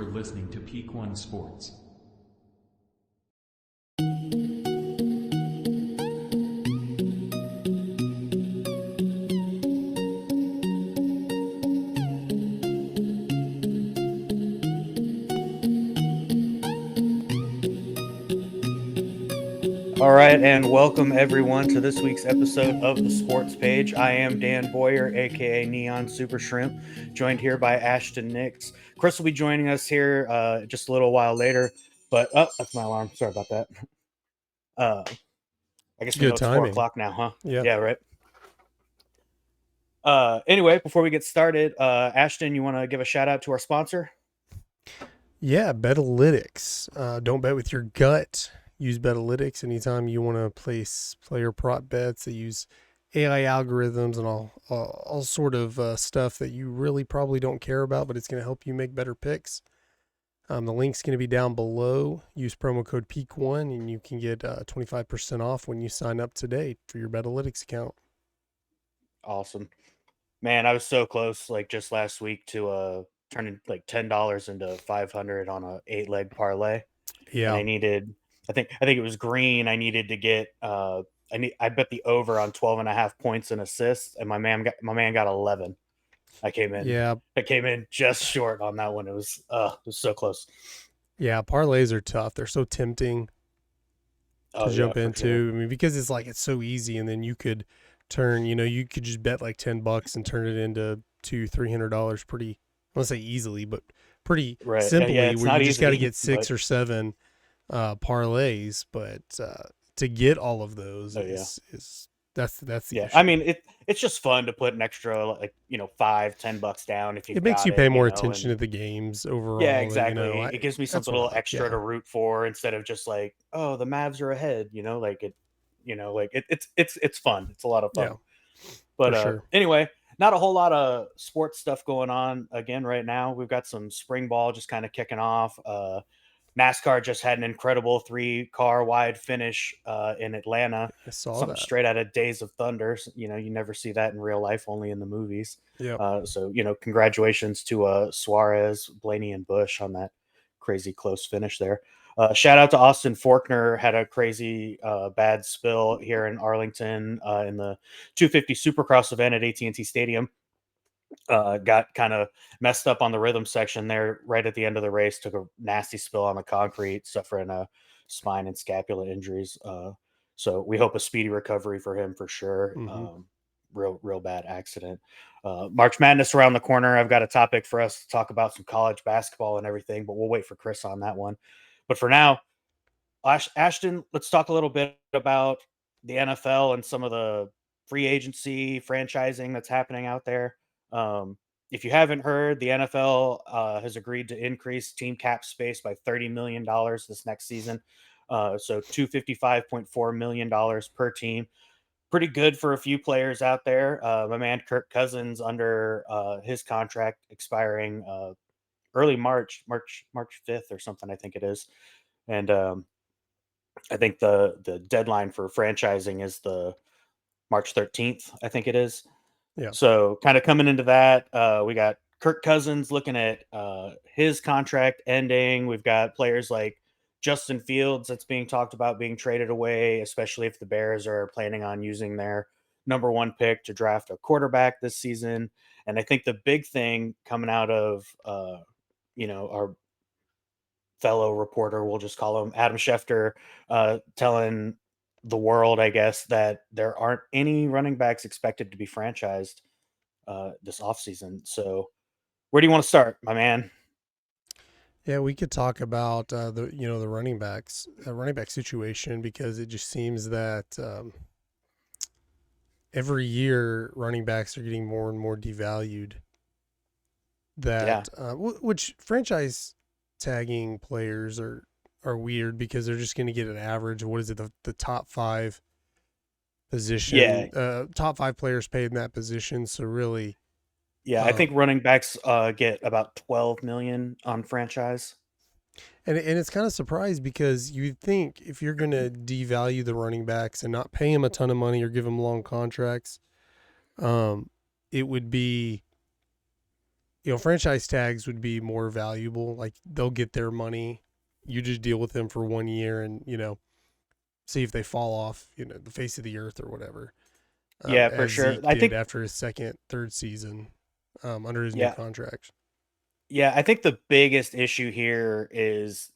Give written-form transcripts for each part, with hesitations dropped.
You're listening to Peak One Sports. All right, and welcome everyone to this week's episode of the Sports Page. I am Dan Boyer, aka Neon Super Shrimp, joined here by Ashton Nix. Chris will be joining us here just a little while later, but that's my alarm. Sorry about that. I guess we know Good it's 4 timing. o'clock now, huh? Yeah. Right. Anyway, before we get started, Ashton, you want to give a shout out to our sponsor? Yeah, Betalytics. Don't bet with your gut. Use Betalytics anytime you want to place player prop bets. They use AI algorithms and all sort of stuff that you really probably don't care about, but it's going to help you make better picks. The link's going to be down below. Use promo code PEAK1 and you can get 25% off when you sign up today for your Betalytics account. Awesome. Man, I was so close, like just last week, to turning like $10 into 500 on a 8-leg parlay. And Yeah. I think it was green. I needed to get I bet the over on 12.5 points and assists, and my man got 11. Yeah. I came in just short on that one. It was so close. Yeah. Parlays are tough. They're so tempting to jump for into. sure. I mean, because it's so easy, and then you could turn, you could just bet like $10 and turn it into $200-300 pretty, I won't say easily, but pretty Right. simply, Yeah, it's where not you just got to easy, get six but or seven parlays, but to get all of those is that's the yeah. I issue. mean, it's just fun to put an extra, like, $5-10 down if you've It makes got you pay it, more attention and to the games yeah, overall. exactly. It gives me That's something a what I little like. extra Yeah, to root for instead of just like, oh, the Mavs are ahead, like it, it's fun. It's a lot of yeah, fun. for But sure. anyway, not a whole lot of sports stuff going on again right now. We've got some spring ball just kind of kicking off. NASCAR just had an incredible 3-car wide finish in Atlanta. I saw Something that. straight out of Days of Thunder. You never see that in real life, only in the movies. Yep. So congratulations to Suarez, Blaney, and Bush on that crazy close finish there. Shout out to Austin Forkner, had a crazy bad spill here in Arlington in the 250 Supercross event at AT&T Stadium. Got kind of messed up on the rhythm section there right at the end of the race, took a nasty spill on the concrete, suffering spine and scapula injuries. So we hope a speedy recovery for him for sure. Mm-hmm. Real bad accident. March Madness around the corner. I've got a topic for us to talk about some college basketball and everything, but we'll wait for Chris on that one. But for now, Ashton, let's talk a little bit about the NFL and some of the free agency franchising that's happening out there. Um, if you haven't heard, the NFL has agreed to increase team cap space by $30 million this next season. So $255.4 million per team. Pretty good for a few players out there. My man Kirk Cousins under his contract expiring early March 5th or something, I think it is. And I think the deadline for franchising is the March 13th, I think it is. Yeah. So kind of coming into that, we got Kirk Cousins looking at his contract ending. We've got players like Justin Fields that's being talked about being traded away, especially if the Bears are planning on using their number one pick to draft a quarterback this season. And I think the big thing coming out of our fellow reporter, we'll just call him Adam Schefter, telling the world, I guess, that there aren't any running backs expected to be franchised this offseason. So where do you want to start, my man? Yeah, we could talk about the running back situation, because it just seems that every year running backs are getting more and more devalued. Yeah. That which franchise tagging players are weird, because they're just going to get an average. What is it? The top five Yeah. position, top five players paid in that position. So really, Yeah. I think running backs get about 12 million on franchise. And it's kind of surprised, because you'd think if you're going to devalue the running backs and not pay them a ton of money or give them long contracts, it would be franchise tags would be more valuable. Like they'll get their money. You just deal with them for 1 year and, see if they fall off, the face of the earth or whatever. Yeah, for As sure. Zeke I did think after his third season, under his new yeah, contract. yeah, I think the biggest issue here is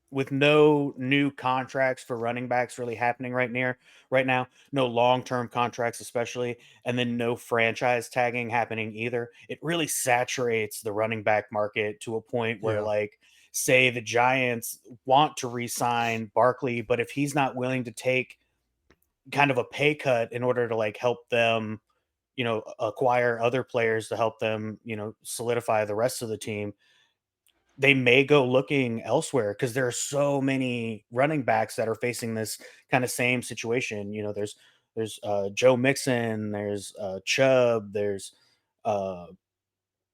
with no new contracts for running backs really happening right now, no long-term contracts especially, and then no franchise tagging happening either. It really saturates the running back market to a point where Yeah. like say the Giants want to re-sign Barkley, but if he's not willing to take kind of a pay cut in order to like help them, acquire other players to help them, solidify the rest of the team, they may go looking elsewhere because there are so many running backs that are facing this kind of same situation. There's Joe Mixon, there's Chubb, there's uh,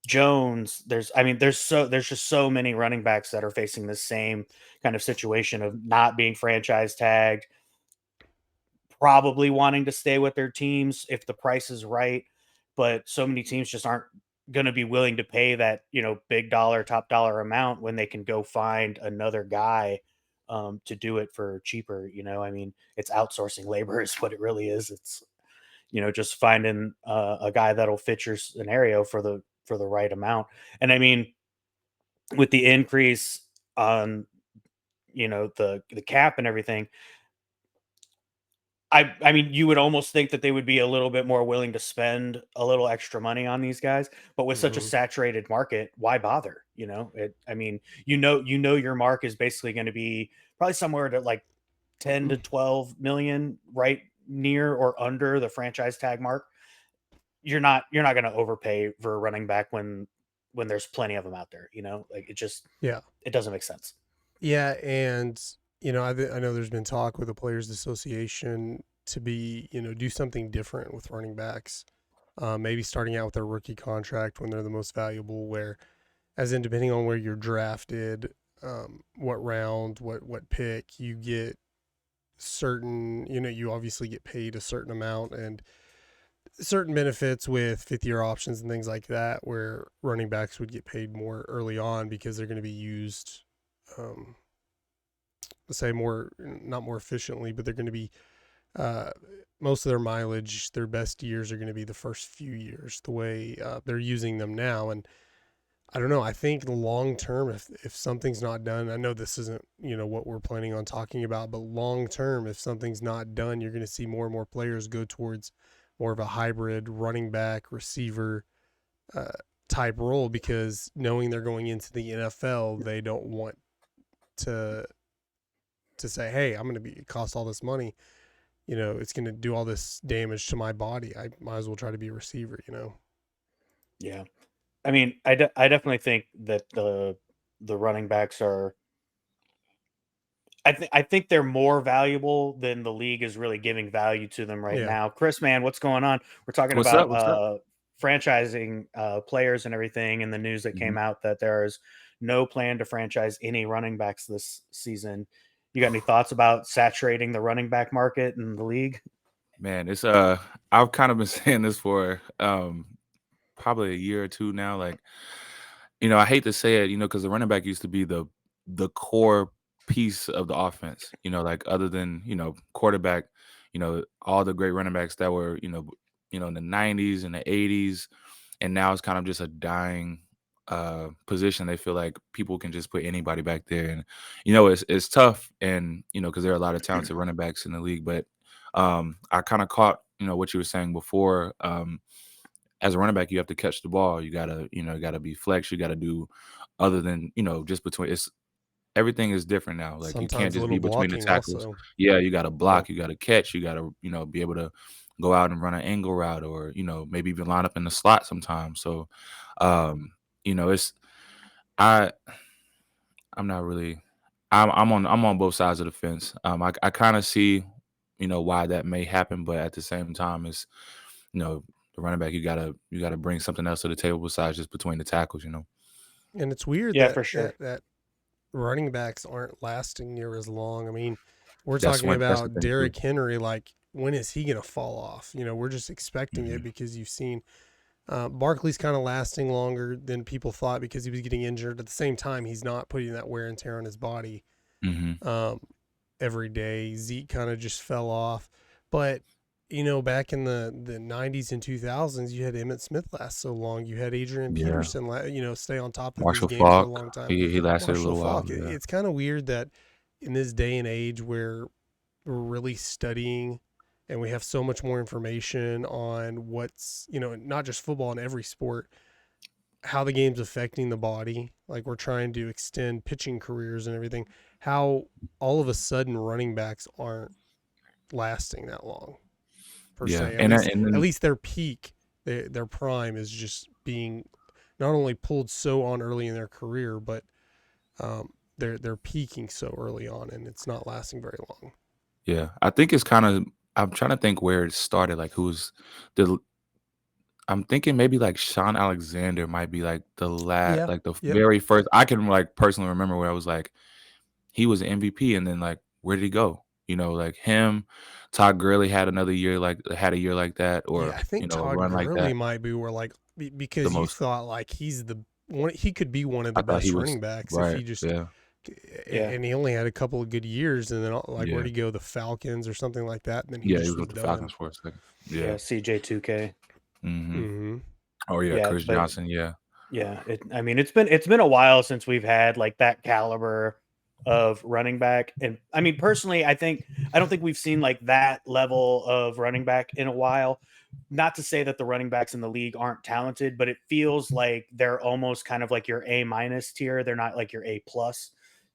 Jones. There's just so many running backs that are facing the same kind of situation of not being franchise tagged, probably wanting to stay with their teams if the price is right, but so many teams just aren't going to be willing to pay that, big dollar, top dollar amount when they can go find another guy to do it for cheaper. It's outsourcing labor is what it really is. It's, just finding a guy that'll fit your scenario for the right amount. And with the increase on, the cap and everything, you would almost think that they would be a little bit more willing to spend a little extra money on these guys, but with such a Mm-hmm. saturated market, why bother? Your mark is basically going to be probably somewhere to like 10 to 12 million, right near or under the franchise tag mark. You're not going to overpay for a running back when there's plenty of them out there, like Yeah. it doesn't make sense. Yeah. And, I know there's been talk with the Players Association to be, do something different with running backs. Maybe starting out with their rookie contract when they're the most valuable, where, as in depending on where you're drafted, what round, what pick, you get certain, you obviously get paid a certain amount and certain benefits with fifth year options and things like that, where running backs would get paid more early on because they're going to be used, um, let's say more, not more efficiently, but they're going to be, uh, most of their mileage, their best years are going to be the first few years, the way they're using them now. And I don't know. I think long term, if something's not done, I know this isn't what we're planning on talking about, but long term, if something's not done, you're going to see more and more players go towards more of a hybrid running back receiver uh, type role, because knowing they're going into the NFL, they don't want to say, hey, I'm going to be cost all this money. It's going to do all this damage to my body. I might as well try to be a receiver. Yeah. I definitely think that the running backs are. I think they're more valuable than the league is really giving value to them right Yeah. now. Chris, man, what's going on? We're talking What's up? about What's up? franchising players and everything, and the news that Mhm. came out that there is no plan to franchise any running backs this season. You got any thoughts about saturating the running back market in the league? Man, it's I've kind of been saying this for probably a year or two now. Like, I hate to say it, because the running back used to be the core piece of the offense. Like other than quarterback, all the great running backs that were in the '90s and the '80s, and now it's kind of just a dying position. They feel like people can just put anybody back there, and it's tough, and because there are a lot of talented running backs in the league. But I kind of caught what you were saying before. As a running back, you have to catch the ball. You gotta be flex. You gotta do other than just between. It's everything is different now. Like you can't Sometimes a just little be between the blocking tackles. also. Yeah, you gotta Yeah. block. You gotta catch. You gotta be able to go out and run an angle route, or maybe even line up in the slot sometimes. So, it's I I'm not really. I'm on both sides of the fence. I kind of see why that may happen, but at the same time, it's the running back, you gotta bring something else to the table besides just between the tackles. And it's weird Yeah, that for sure. running backs aren't lasting near as long. I mean, we're That's talking one. That's the about thing too. Derrick Henry. Like, when is he going to fall off? We're just expecting it Mhm. because you've seen Barkley's kind of lasting longer than people thought because he was getting injured. At the same time, he's not putting that wear and tear on his body every day. Zeke kind of just fell off. But, back in the 90s and 2000s, you had Emmitt Smith last so long. You had Adrian Peterson, stay on top of Marshall these games for a Faulk, long time. he lasted a Marshall little while. Faulk. It's kind of weird that in this day and age where we're really studying and we have so much more information on what's, not just football, in every sport, how the game's affecting the body. Like, we're trying to extend pitching careers and everything. How all of a sudden running backs aren't lasting that long, per se. At least their peak, their prime is just being not only pulled so on early in their career, but they're peaking so early on, and it's not lasting very long. Yeah, I think it's kind of. I'm trying to think where it started. Like, who's the? I'm thinking maybe like Sean Alexander might be like the last, like the very first. I can like personally remember where I was like, he was an MVP, and then like, where did he go? Like him, Todd Gurley had a year like that, or I think Todd run Gurley like that. might be where like because you thought like he's the one, he could be one of the best running backs if he just and he only had a couple of good years, and then like where'd he go? The Falcons or something like that, and then he was was with the Falcons for a second. CJ2K. Oh yeah, Chris Johnson. It's been a while since we've had like that caliber of running back, and I mean personally, I don't think we've seen like that level of running back in a while. Not to say that the running backs in the league aren't talented, but it feels like they're almost kind of like your A- tier. They're not like your A+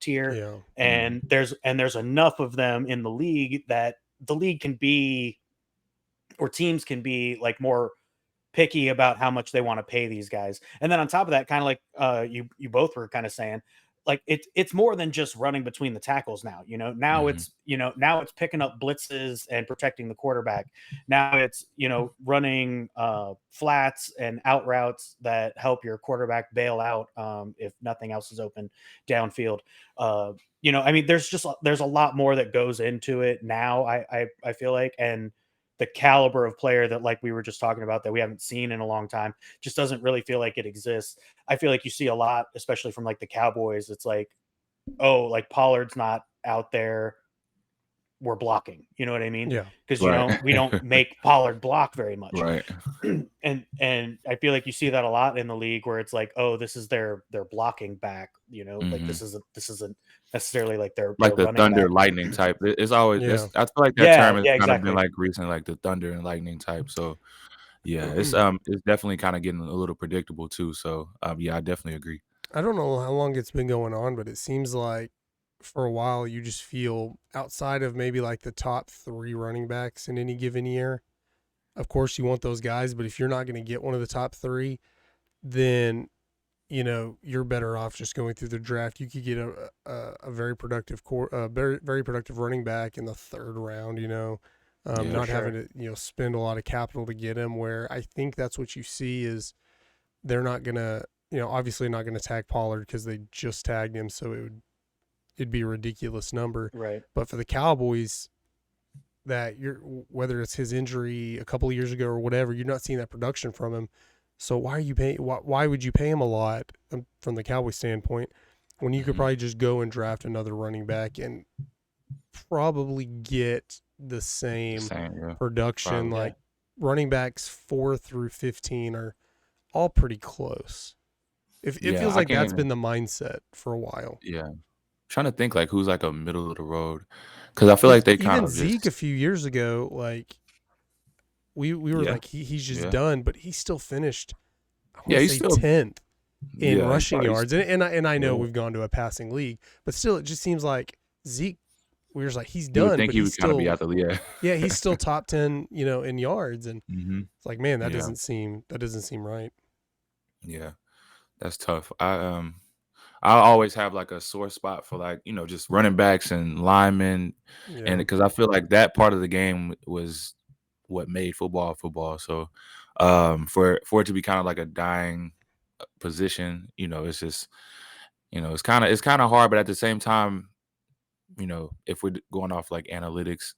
tier. And there's enough of them in the league that the league can be, or teams can be like more picky about how much they want to pay these guys. And then on top of that, kind of like you both were kind of saying, like it's more than just running between the tackles now. Now it's picking up blitzes and protecting the quarterback. Now it's running flats and out routes that help your quarterback bail out if nothing else is open downfield. There's a lot more that goes into it now. I feel like, and the caliber of player that like we were just talking about that we haven't seen in a long time just doesn't really feel like it exists. I feel like you see a lot, especially from like the Cowboys. It's like, oh, like Pollard's not out there, we're blocking. You know what I mean? Yeah. Because we don't make Pollard block very much. Right. And I feel like you see that a lot in the league where it's like, oh, this is their blocking back. Like this isn't necessarily like their the running thunder back. lightning type. It's always I feel like that term has kind of been like recently, like the thunder and lightning type. So it's definitely kind of getting a little predictable too. So I definitely agree. I don't know how long it's been going on, but it seems like for a while you just feel outside of maybe like the top 3 running backs in any given year. Of course you want those guys, but if you're not going to get one of the top 3, then you're better off just going through the draft. You could get a very productive very productive running back in the 3rd round, having to spend a lot of capital to get him, where I think that's what you see is they're not going to obviously not going to tag Pollard because they just tagged him, so it'd be a ridiculous number. Right. But for the Cowboys, whether it's his injury a couple of years ago or whatever, you're not seeing that production from him. So why are you paying? Why would you pay him a lot from the Cowboys standpoint when you could probably just go and draft another running back and probably get the same production? Like running backs 4 through 15 are all pretty close. It feels like that's been the mindset for a while. Yeah. I'm trying to think like who's like a middle of the road, because I feel like they kind of Zeke a few years ago, like we were like he's just done, but he still finished. He's still 10th in rushing yards, and I know we've gone to a passing league, but still it just seems like Zeke. We were just like he's done, but he's still be out the he's still top 10, in yards, and it's like, man, that doesn't seem right. Yeah, that's tough. I always have like a sore spot for like just running backs and linemen, and because I feel like that part of the game was what made football. So for it to be kind of like a dying position, it's just it's kind of hard, but at the same time, if we're going off like analytics,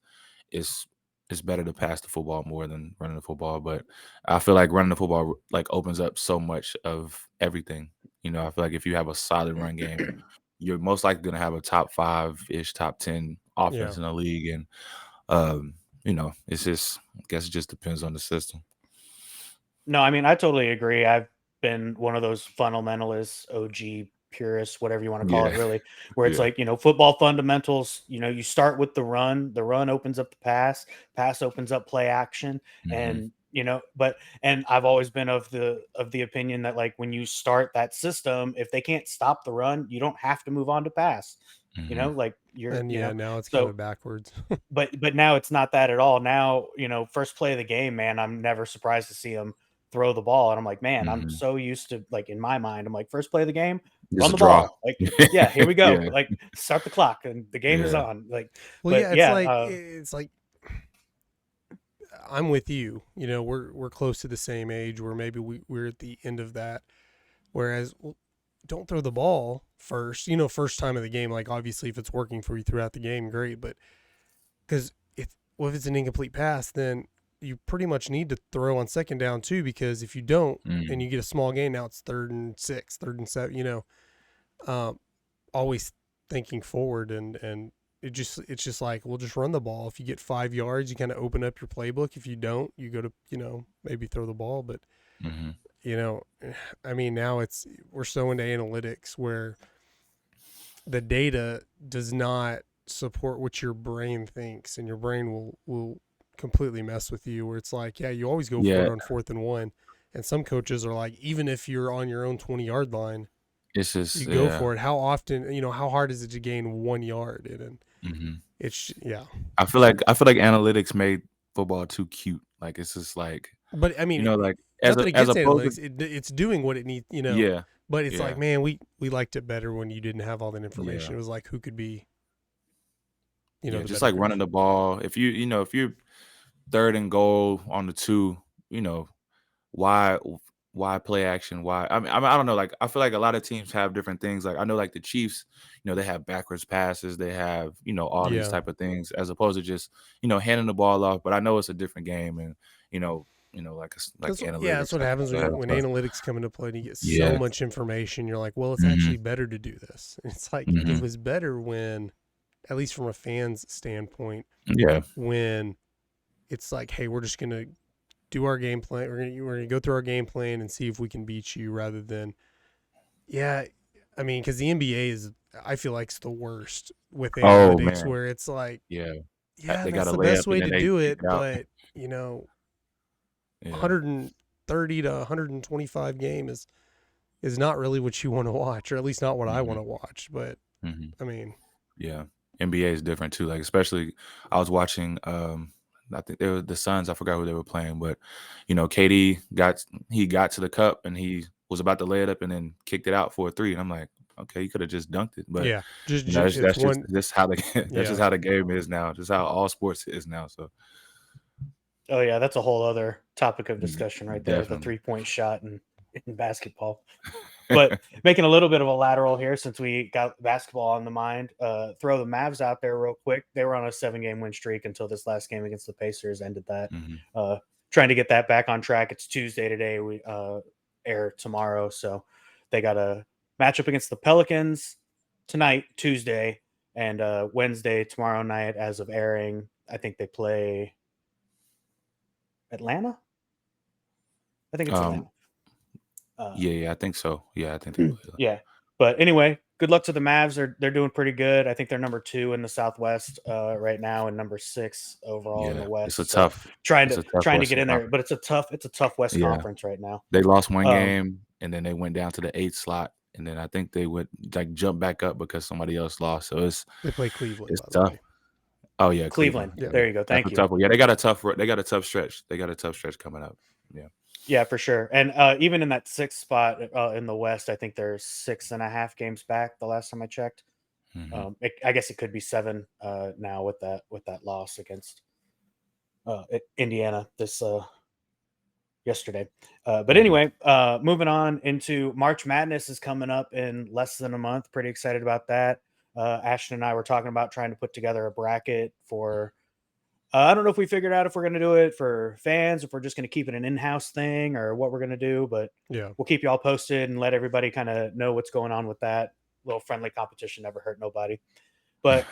it's it's better to pass the football more than running the football. But I feel like running the football like opens up so much of everything. You know, I feel like if you have a solid run game, you're most likely going to have a top 5-ish, top 10 offense in the league. And, you know, it's just, I guess it just depends on the system. No, I mean, I totally agree. I've been one of those fundamentalists, OG purists, whatever you want to call it, really, where it's like, you know, football fundamentals, you know, you start with the run opens up the pass opens up play action. And, you know, and I've always been of the opinion that, like, when you start that system, if they can't stop the run, you don't have to move on to pass. You know, like now it's kind of backwards. but now it's not that at all. Now, you know, first play of the game, man, I'm never surprised to see them throw the ball. And I'm like, man, I'm so used to, like, in my mind, I'm like, first play of the game, run the ball. Like, yeah, here we go. Like, start the clock and the game is on. Like, well, it's like I'm with you. You know, we're close to the same age where maybe we're at the end of that. Whereas, don't throw the ball first. You know, first time of the game. Like, obviously, if it's working for you throughout the game, great. But because if it's an incomplete pass, then you pretty much need to throw on second down too. Because if you don't, and you get a small gain, now it's 3rd and 6, 3rd and 7. You know, always thinking forward and. It's just like, we'll just run the ball. If you get 5 yards, you kind of open up your playbook. If you don't, you go to, you know, maybe throw the ball. But, you know, I mean, now we're so into analytics where the data does not support what your brain thinks, and your brain will completely mess with you, where it's like, you always go for it on 4th and 1. And some coaches are like, even if you're on your own 20-yard line, it's just, you go for it. How often, you know, how hard is it to gain 1 yard? And it's I feel like analytics made football too cute. Like, it's just like, but I mean, you know, like as analytics, it's doing what it needs, you know. Yeah. But it's like, man, we liked it better when you didn't have all that information. It was like, who could be, you know, just like running the ball. If you're 3rd and goal on the 2, you know, why play action? Why? I mean, I don't know. Like, I feel like a lot of teams have different things. Like, I know, like, the Chiefs, you know, they have backwards passes. They have, you know, all these type of things, as opposed to just, you know, handing the ball off. But I know it's a different game, and like analytics. Yeah, that's what happens when analytics come into play and you get so much information. You're like, well, it's actually better to do this. It's like, it was better when, at least from a fan's standpoint, when it's like, hey, we're just gonna do our game plan. We're gonna go through our game plan and see if we can beat you, rather than, I mean, because the NBA is, I feel like, it's the worst with analytics, where it's like, they that's the best way to do it, but, you know, 130 to 125 game is not really what you want to watch, or at least not what I want to watch. But I mean, NBA is different too. Like, especially, I was watching. I think they were the Suns. I forgot who they were playing, but, you know, KD got to the cup and he was about to lay it up and then kicked it out for a 3. And I'm like, okay, you could have just dunked it, but that's how the game is now. Just how all sports is now. So. Oh yeah, that's a whole other topic of discussion right there. Definitely. The 3-point shot in basketball. But making a little bit of a lateral here, since we got basketball on the mind, throw the Mavs out there real quick. They were on a 7-game win streak until this last game against the Pacers ended that. Trying to get that back on track. It's Tuesday today. We air tomorrow, so they got a matchup against the Pelicans tonight, Tuesday, and Wednesday, tomorrow night. As of airing, I think they play Atlanta. I think it's Atlanta. I think so. Yeah, I think they play. Yeah, but anyway, good luck to the Mavs. They're doing pretty good. I think they're number 2 in the Southwest right now, and number 6 overall in the West. It's tough. Trying to get in there, but it's a tough West Conference right now. They lost 1 game, and then they went down to the 8th slot, and then I think they would like jump back up because somebody else lost. So they play Cleveland. It's tough. Oh yeah, Cleveland. Yeah. There you go. Thank you. Tough one. Yeah, they got a tough stretch. They got a tough stretch coming up. Yeah. Yeah, for sure. And even in that 6th spot in the West, I think they're 6.5 games back the last time I checked. I guess it could be 7 now with that loss against Indiana this yesterday. But anyway, moving on into March Madness is coming up in less than a month. Pretty excited about that. Ashton and I were talking about trying to put together a bracket for I don't know if we figured out if we're going to do it for fans, if we're just going to keep it an in-house thing, or what we're going to do. But Yeah. we'll keep you all posted and let everybody kind of know what's going on with that. Little friendly competition never hurt nobody. But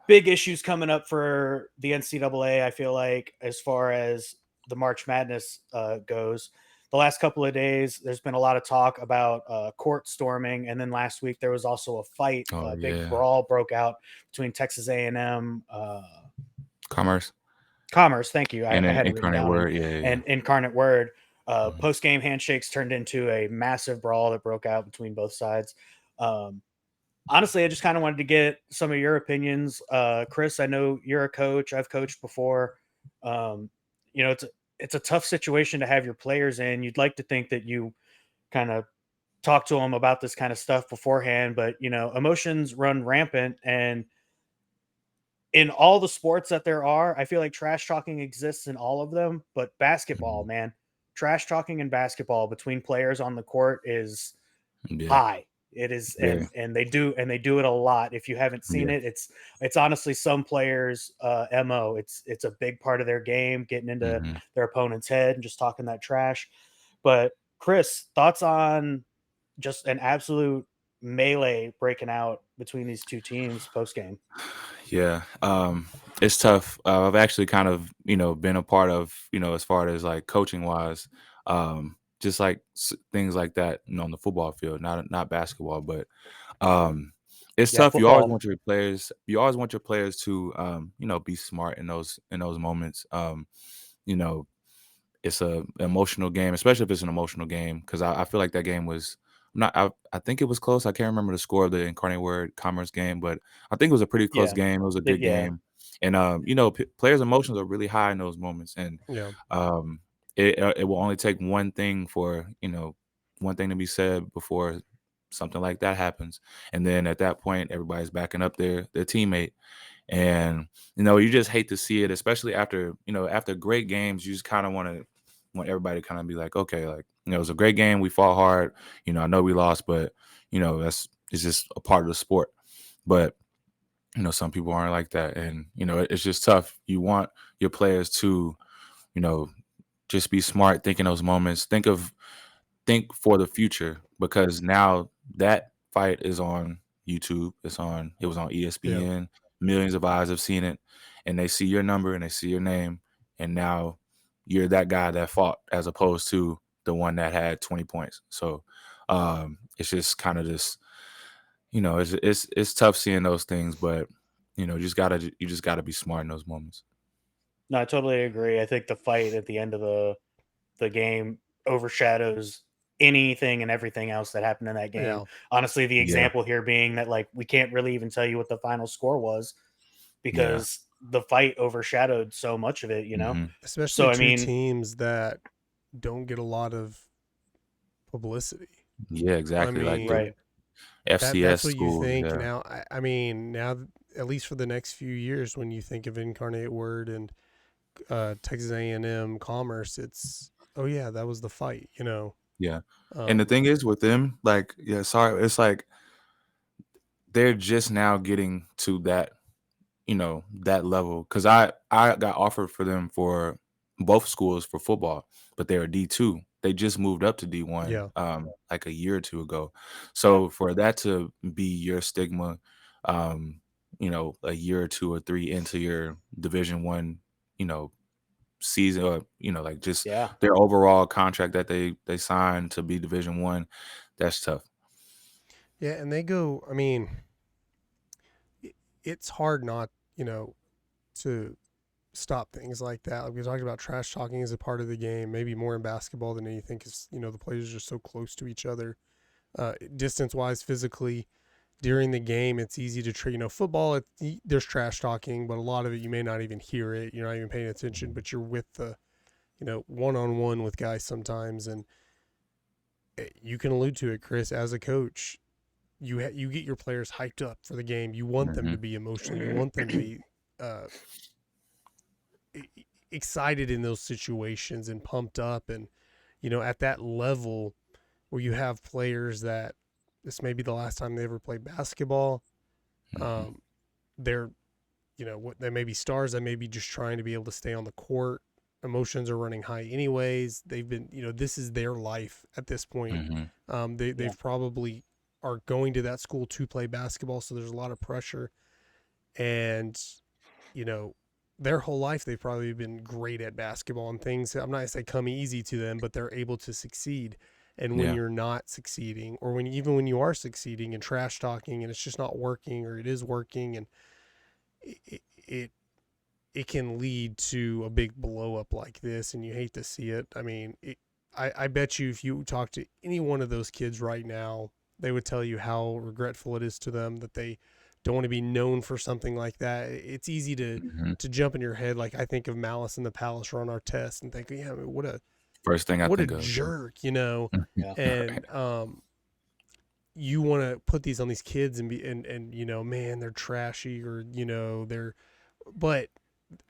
big issues coming up for the NCAA, I feel like, as far as the March Madness goes. The last couple of days, there's been a lot of talk about court storming, and then last week there was also a fight. Oh A big yeah, brawl broke out between Texas A&M, Commerce Commerce. Thank you. I and then had it written Incarnate down, Word. Yeah, yeah, yeah. and Incarnate Word. Mhm. Post game handshakes turned into a massive brawl that broke out between both sides. Um, Honestly, I just kind of wanted to get some of your opinions. Chris, I know you're a coach. I've coached before. Um, it's a tough situation to have your players in. You'd like to think that you kind of talk to them about this kind of stuff beforehand, but emotions run rampant, and in all the sports that there are, I feel like trash talking exists in all of them. But basketball, Mhm. man, trash talking in basketball between players on the court is Yeah, high. It is, yeah, and they do it a lot. If you haven't seen yeah. it, it's honestly some players' mo. It's a big part of their game, getting into Mhm. their opponent's head and just talking that trash. But Chris, thoughts on just an absolute melee breaking out between these two teams post game? Yeah, it's tough. I've actually kind of, been a part of, as far as like coaching wise, just like things like that, on the football field, not basketball, but um, it's Yeah, tough. football. You always want your players to, be smart in those moments. You know, it's a emotional game, especially if it's an emotional game, because I feel like that game was not. I think it was close. I can't remember the score of the Incarnate Word Commerce game, but I think it was a pretty close Yeah, game. It was a good yeah, game, and players' emotions are really high in those moments, and Yeah. um, it will only take one thing to be said before something like that happens, and then at that point, everybody's backing up their teammate, and you just hate to see it, especially after great games. You just kind of want everybody to kind of be like, okay, like, it was a great game. We fought hard. I know we lost, but it's just a part of the sport. But some people aren't like that, and it's just tough. You want your players to you know just be smart, think in those moments, think for the future, because now that fight is on YouTube. It was on Yeah. ESPN. Millions of eyes have seen it, and they see your number and they see your name, and now you're that guy that fought, as opposed to the one that had 20 points. So it's just kind of this, it's tough seeing those things, but you just gotta be smart in those moments. no, I totally agree. I think the fight at the end of the game overshadows anything and everything else that happened in that game. Yeah. Honestly, the Yeah, example here being that like we can't really even tell you what the final score was yeah. because the fight overshadowed so much of it. Hmm. Especially So I two mean, teams that don't get a lot of publicity. Yeah, I exactly. Like the mean, right. that's FCS what you schools. think Yeah. now. I mean, now at least for the next few years, when you think of Incarnate Word and Texas A&M Commerce, it's oh yeah, that was the fight. Yeah. And the Um, thing is with them, like, yeah, sorry, it's like they're just now getting to that level. Cause I got offered for them for both schools for football, but they were D2. They just moved up to D1 yeah, like a year or two ago. So for that to be your stigma, a year or two or three into your Division 1, you know, season, or like just Yeah. their overall contract that they signed to be Division 1, that's tough. yeah, and they go. I mean, it's hard not to stop things like that. Like we talked about, trash talking is a part of the game, maybe more in basketball than anything, because the players are so close to each other, distance wise, physically. During the game, it's easy to football. There's trash talking, but a lot of it you may not even hear it. You're not even paying attention, but you're with the one on one with guys sometimes, and you can allude to it, Chris, as a coach. You get your players hyped up for the game. You want them to Hmm. be emotional. You want them to be uh, excited in those situations and pumped up, and at that level where you have players that this may be the last time they ever play basketball. Hmm. Um, they're what they may be stars that may be just trying to be able to stay on the court. Emotions are running high anyways. They've been, this is their life at this point. They've probably are going to that school to play basketball, so there's a lot of pressure. And, their whole life they've probably been great at basketball, and things, I'm not going to say come easy to them, but they're able to succeed. And when you're not succeeding, or even when you are succeeding and trash talking and it's just not working, or it is working, and it can lead to a big blow up like this, and you hate to see it. I mean, I bet you if you talk to any one of those kids right now, they would tell you how regretful it is to them that they don't want to be known for something like that. It's easy to jump in your head. Like, I think of Malice in the Palace run our test and think, yeah, I mean, what a jerk, and you want to put these on these kids and man, they're trashy, or but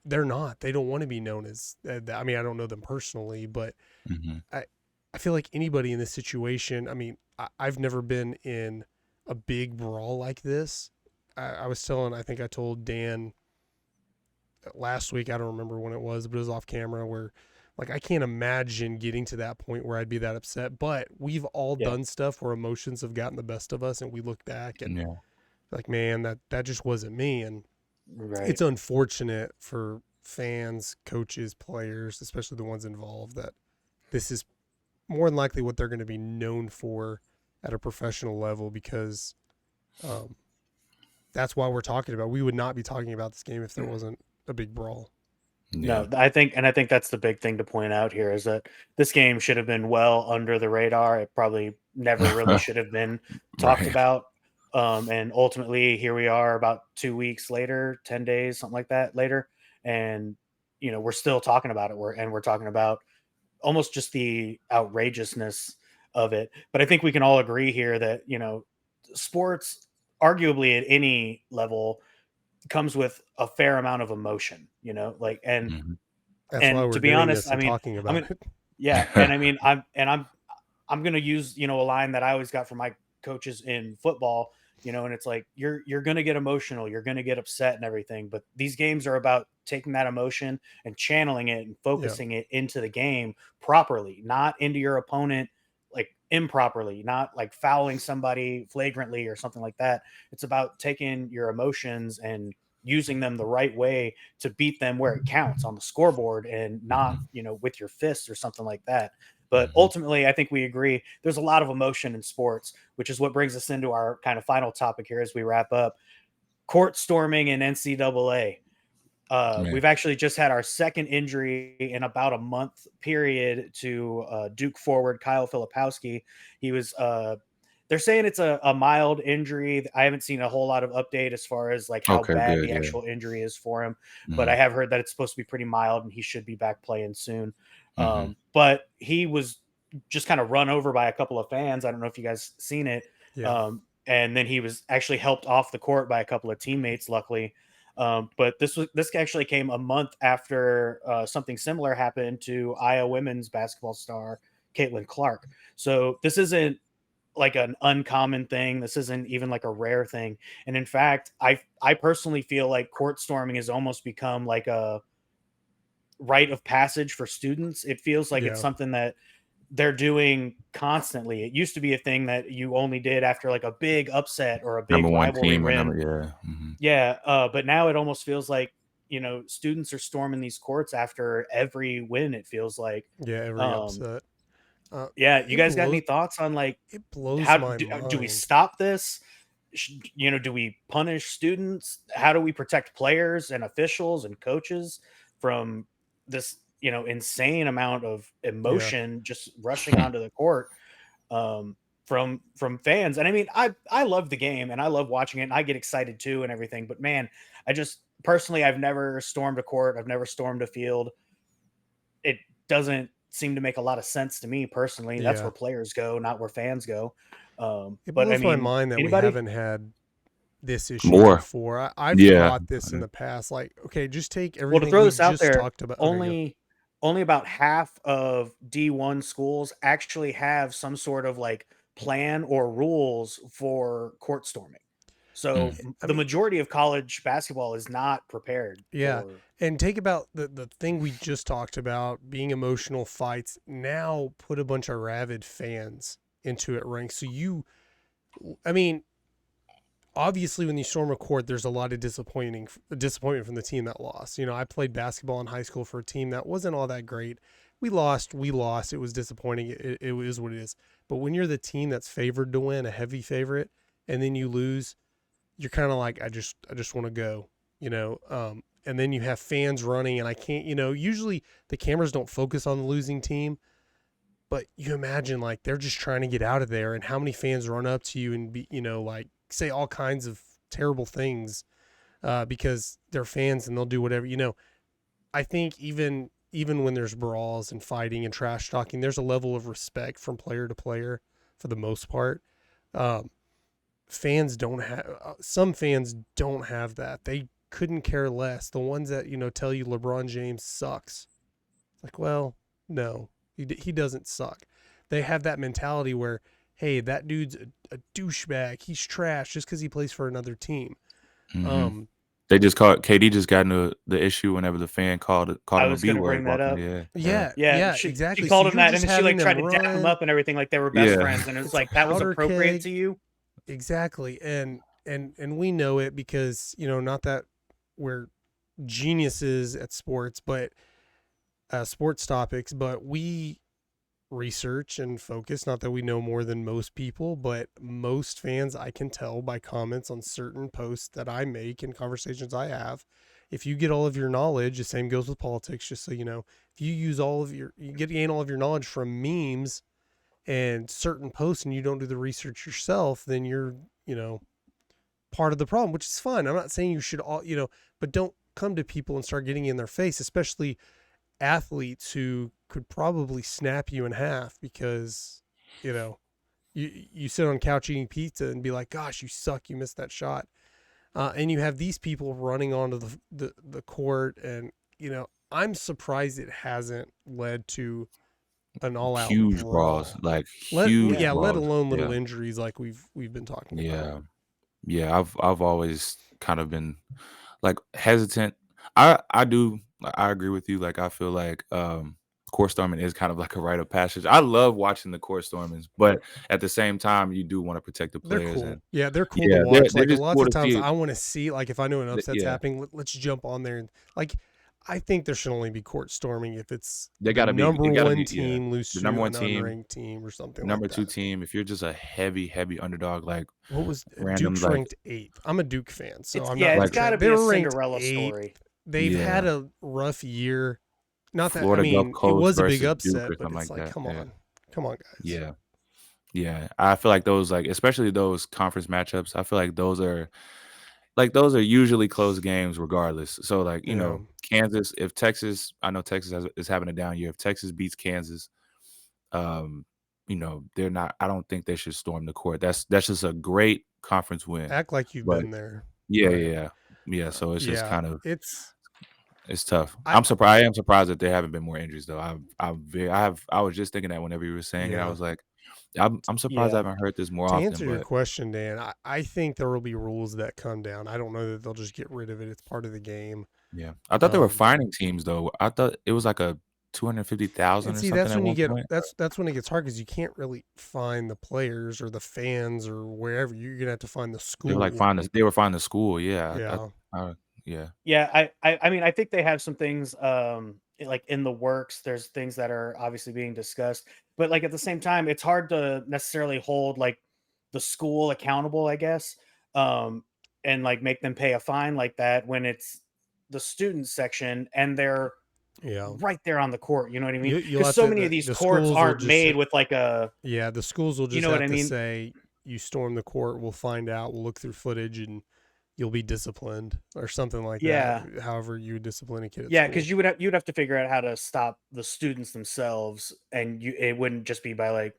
they're not. They don't want to be known as. I mean, I don't know them personally, but I feel like anybody in this situation. I mean, I've never been in a big brawl like this. I think I told Dan last week, I don't remember when it was, but it was off camera, where like I can't imagine getting to that point where I'd be that upset. But we've all done stuff where emotions have gotten the best of us, and we look back and like, man, that just wasn't me. And it's unfortunate for fans, coaches, players, especially the ones involved, that this is more than likely what they're going to be known for at a professional level, because that's why we're talking about. We would not be talking about this game if there wasn't a big brawl. No, I think that's the big thing to point out here, is that this game should have been well under the radar. It probably never really should have been talked about. And ultimately, here we are about 2 weeks later, 10 days, something like that later. And, we're still talking about it. We're talking about almost just the outrageousness of it. But I think we can all agree here that, sports, arguably at any level, comes with a fair amount of emotion, and that's why we're to be doing honest, this and talking about it. Yeah. And I mean, I'm going to use, a line that I always got from my coaches in football, and it's like, you're going to get emotional, you're going to get upset and everything. But these games are about taking that emotion and channeling it and focusing it into the game properly, not into your opponent, like improperly, not like fouling somebody flagrantly or something like that. It's about taking your emotions and using them the right way to beat them where it counts on the scoreboard, and not, with your fists or something like that. But ultimately, I think we agree there's a lot of emotion in sports, which is what brings us into our kind of final topic here as we wrap up. Court storming in NCAA. We've actually just had our second injury in about a month period to Duke forward Kyle Filipowski. He was they're saying it's a mild injury. I haven't seen a whole lot of update as far as like how bad the actual injury is for him, but I have heard that it's supposed to be pretty mild and he should be back playing soon. But he was just kind of run over by a couple of fans. I don't know if you guys seen it. And then he was actually helped off the court by a couple of teammates, luckily. But this actually came a month after something similar happened to Iowa women's basketball star Caitlin Clark. So this isn't like an uncommon thing. This isn't even like a rare thing. And in fact, I personally feel like court storming has almost become like a rite of passage for students. It feels like it's something that they're doing constantly. It used to be a thing that you only did after like a big upset or a big rivalry win. But now it almost feels like, students are storming these courts after every win. It feels like every upset. You guys got any thoughts on like, it blows how my mind. Do we stop this? Do we punish students? How do we protect players and officials and coaches from this, insane amount of emotion just rushing onto the court from fans? And I mean, I love the game and I love watching it and I get excited too and everything. But man, I just personally, I've never stormed a court. I've never stormed a field. It doesn't seem to make a lot of sense to me personally. That's where players go, not where fans go. It But blows I mean, my mind that anybody? we haven't had this issue before. I've thought this in the past. Like, okay, just take everything to throw this out just there, talked about. Only about half of D1 schools actually have some sort of like plan or rules for court storming. So I the mean, majority of college basketball is not prepared yeah. for. And take about the thing we just talked about, being emotional fights. Now put a bunch of rabid fans into it ranks. So I mean, obviously when you storm a court, there's a lot of disappointment from the team that lost. I played basketball in high school for a team that wasn't all that great. We lost. It was disappointing. It is what it is. But when you're the team that's favored to win, a heavy favorite, and then you lose, you're kind of like, I just want to go, and then you have fans running, and I can't, usually the cameras don't focus on the losing team, but you imagine like they're just trying to get out of there, and how many fans run up to you and be, like say all kinds of terrible things because they're fans and they'll do whatever. I think even when there's brawls and fighting and trash talking, there's a level of respect from player to player for the most part. Fans don't have some fans don't have that. They couldn't care less. The ones that tell you LeBron James sucks. It's like, well, no, he doesn't suck. They have that mentality where, hey, that dude's a douchebag. He's trash just because he plays for another team. Mm-hmm. They just called KD just got into the issue whenever the fan called him I was a B going to word. bring that up. Yeah, She exactly. called So him that, and just then she like having tried them to dap him run. up and everything, like they were best friends, and it was like that was Powder appropriate keg. to you. Exactly. And we know it because, not that we're geniuses at sports, but sports topics, but we research and focus. Not that we know more than most people, but most fans, I can tell by comments on certain posts that I make and conversations I have. If you get all of your knowledge, the same goes with politics, just so you know, if you use gain all of your knowledge from memes and certain posts and you don't do the research yourself, then you're, part of the problem, which is fine. I'm not saying you should all, but don't come to people and start getting in their face, especially athletes who could probably snap you in half because, you sit on couch eating pizza and be like, gosh, you suck. You missed that shot. And you have these people running onto the court, and, I'm surprised it hasn't led to an all-out huge brawl. brawls, like huge brawls. Let alone little injuries like we've been talking about. Yeah, I've always kind of been like hesitant. I agree with you. Like I feel like court storming is kind of like a rite of passage. I love watching the court stormings, but at the same time, you do want to protect the They're players. cool. And They're cool to watch. They're Like just lots cool of to times, see. I want to see, like if I know an upset's happening, let's jump on there and like. I think there should only be court storming if it's they gotta the number be, one team lose the to number one an team, unranked team or something. Number like two that. team. If you're just a heavy underdog, like what was random, Duke's like, ranked 8th. I'm a Duke fan, so I'm not. not. It's got to be a Cinderella story. They've had a rough year. Not that Florida Gulf it Coast was a big versus upset, Duke or but it's something like, that. come on, guys. Yeah. I feel like those, like especially those conference matchups, I feel like those are usually close games regardless. So like Kansas, if Texas, I know Texas is having a down year. If Texas beats Kansas, they're not. I don't think they should storm the court. That's just a great conference win. Act like you've been there. Yeah. So it's just kind of it's tough. I am surprised that there haven't been more injuries though. I was just thinking that whenever you were saying it, I was like, I'm surprised I haven't heard this more often. To answer your question, Dan, I think there will be rules that come down. I don't know that they'll just get rid of it. It's part of the game. Yeah, I thought they were fining teams though. I thought it was like a 250,000 or something. That's when you get that's when it gets hard because you can't really fine the players or the fans or wherever. You're gonna have to find the school. They were fining the school. Yeah. Yeah. I mean, I think they have some things like in the works. There's things that are obviously being discussed, but like at the same time, it's hard to necessarily hold like the school accountable, I guess, and like make them pay a fine like that when it's the student section and they're right there on the court. You know what I mean? Because so many of these courts aren't made with like a the schools will just have to say you storm the court. We'll find out. We'll look through footage and you'll be disciplined or something like that. However you discipline a kid. Because you'd have to figure out how to stop the students themselves, and it wouldn't just be by like,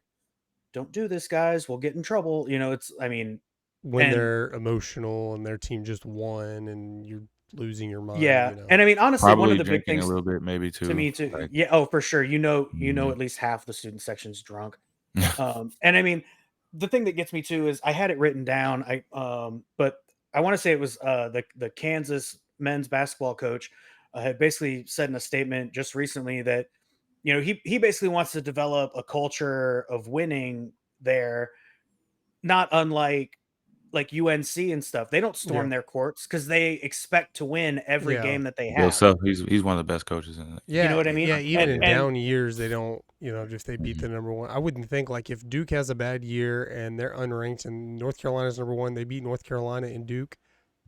don't do this, guys. We'll get in trouble. When they're emotional and their team just won and you're losing your mind. And I mean, honestly, probably one of the big things a little bit, maybe too. To me too. Like, for sure. At least half the student section's drunk. And I mean, the thing that gets me too is I had it written down. But I want to say it was the Kansas men's basketball coach had basically said in a statement just recently that, you know, he basically wants to develop a culture of winning there, not unlike like UNC and stuff. They don't storm Yeah. their courts because they expect to win every Yeah. game that they Bill have. Self, he's one of the best coaches in it. Yeah, You know what I mean? Yeah, even in And down years, they don't, you know, if they beat the number one. I wouldn't think like if Duke has a bad year and they're unranked and North Carolina's number one, they beat North Carolina and Duke.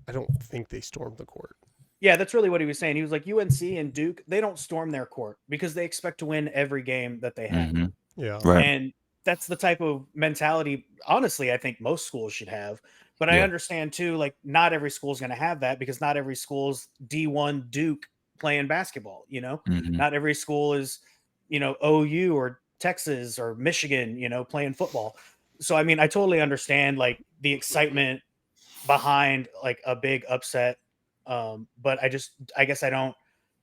I don't think they stormed the court. yeah, that's really what he was saying. He was like UNC and Duke, they don't storm their court because they expect to win every game that they have. Mm-hmm. Yeah. Right. And that's the type of mentality, honestly, I think most schools should have. But I Yeah. understand too, like not every school is going to have that because not every school's D1 Duke playing basketball, you know, Mhm. not every school is, you know, OU or Texas or Michigan, you know, playing football. So, I mean, I totally understand like the excitement behind like a big upset. But I guess I don't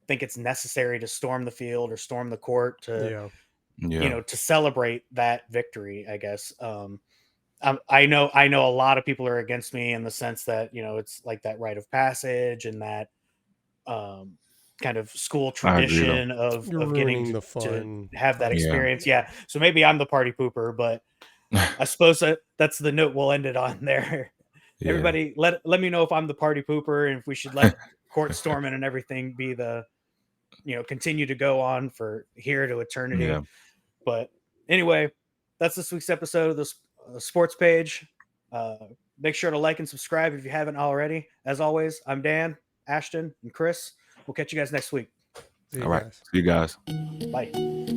think it's necessary to storm the field or storm the court to, Yeah. you Yeah. know, to celebrate that victory, I guess. I know a lot of people are against me in the sense that, you know, it's like that rite of passage and that kind of school I agree, though. tradition of You're getting ruining the to fun. have that of it. Yeah. experience. Yeah. So maybe I'm the party pooper, but I suppose that's the note we'll end it on there. Yeah. Everybody let me know if I'm the party pooper and if we should let court storming and everything be the, you know, continue to go on for here to eternity. Yeah. But anyway, that's this week's episode of the sports page. Make sure to like and subscribe if you haven't already. As always, I'm Dan, Ashton, and Chris. We'll catch you guys next week. See you All right. guys. See you guys. Bye.